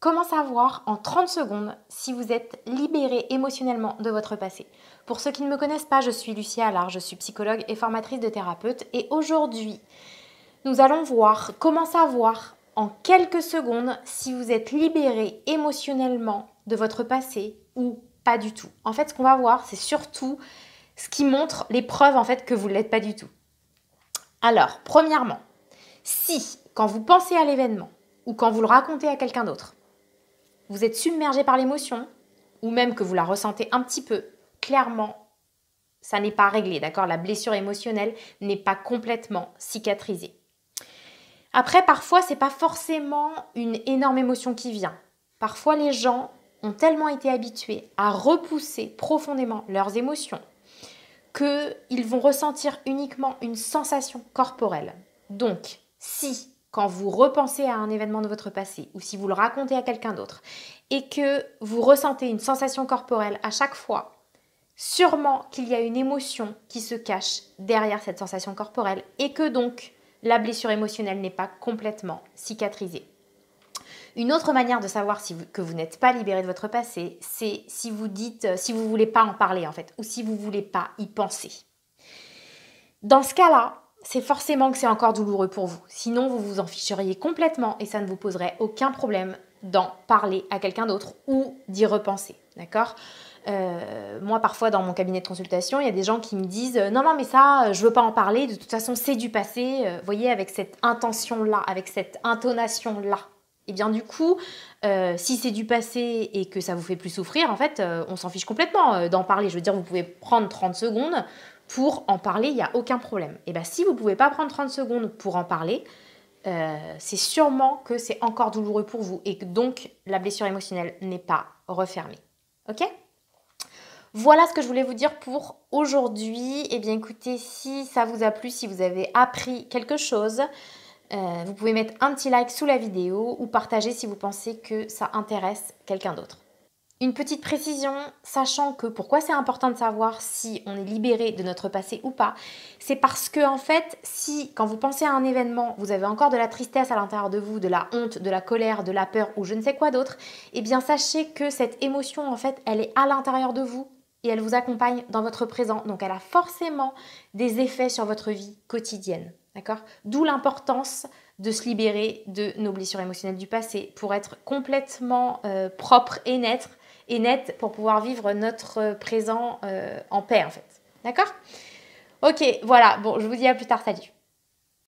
Comment savoir en 30 secondes si vous êtes libéré émotionnellement de votre passé? Pour ceux qui ne me connaissent pas, je suis Lucie Allard, je suis psychologue et formatrice de thérapeute et aujourd'hui, nous allons voir comment savoir en quelques secondes si vous êtes libéré émotionnellement de votre passé ou pas du tout. En fait, ce qu'on va voir, c'est surtout ce qui montre les preuves en fait que vous ne l'êtes pas du tout. Alors, premièrement, si quand vous pensez à l'événement ou quand vous le racontez à quelqu'un d'autre, vous êtes submergé par l'émotion, ou même que vous la ressentez un petit peu, clairement, ça n'est pas réglé, d'accord? La blessure émotionnelle n'est pas complètement cicatrisée. Après, parfois, c'est pas forcément une énorme émotion qui vient. Parfois, les gens ont tellement été habitués à repousser profondément leurs émotions qu'ils vont ressentir uniquement une sensation corporelle. Donc, si quand vous repensez à un événement de votre passé ou si vous le racontez à quelqu'un d'autre et que vous ressentez une sensation corporelle à chaque fois, sûrement qu'il y a une émotion qui se cache derrière cette sensation corporelle et que donc la blessure émotionnelle n'est pas complètement cicatrisée. Une autre manière de savoir que vous n'êtes pas libéré de votre passé, c'est si vous ne voulez pas en parler en fait, ou si vous ne voulez pas y penser. Dans ce cas-là, c'est forcément que c'est encore douloureux pour vous. Sinon, vous vous en ficheriez complètement et ça ne vous poserait aucun problème d'en parler à quelqu'un d'autre ou d'y repenser, d'accord ? Moi, parfois, dans mon cabinet de consultation, il y a des gens qui me disent « Non, mais ça, je veux pas en parler, de toute façon, c'est du passé. » Vous voyez, avec cette intention-là, avec cette intonation-là. Et bien du coup, si c'est du passé et que ça vous fait plus souffrir, en fait, on s'en fiche complètement d'en parler. Je veux dire, vous pouvez prendre 30 secondes pour en parler, il n'y a aucun problème. Et bien si vous ne pouvez pas prendre 30 secondes pour en parler, c'est sûrement que c'est encore douloureux pour vous et que donc la blessure émotionnelle n'est pas refermée. Ok ? Voilà ce que je voulais vous dire pour aujourd'hui. Eh bien écoutez, si ça vous a plu, si vous avez appris quelque chose, vous pouvez mettre un petit like sous la vidéo ou partager si vous pensez que ça intéresse quelqu'un d'autre. Une petite précision, sachant que pourquoi c'est important de savoir si on est libéré de notre passé ou pas, c'est parce que en fait, si quand vous pensez à un événement, vous avez encore de la tristesse à l'intérieur de vous, de la honte, de la colère, de la peur ou je ne sais quoi d'autre, eh bien sachez que cette émotion en fait, elle est à l'intérieur de vous et elle vous accompagne dans votre présent. Donc elle a forcément des effets sur votre vie quotidienne. D'accord ? D'où l'importance de se libérer de nos blessures émotionnelles du passé pour être complètement propre et net pour pouvoir vivre notre présent en paix en fait. D'accord ? Ok, voilà. Bon, je vous dis à plus tard. Salut.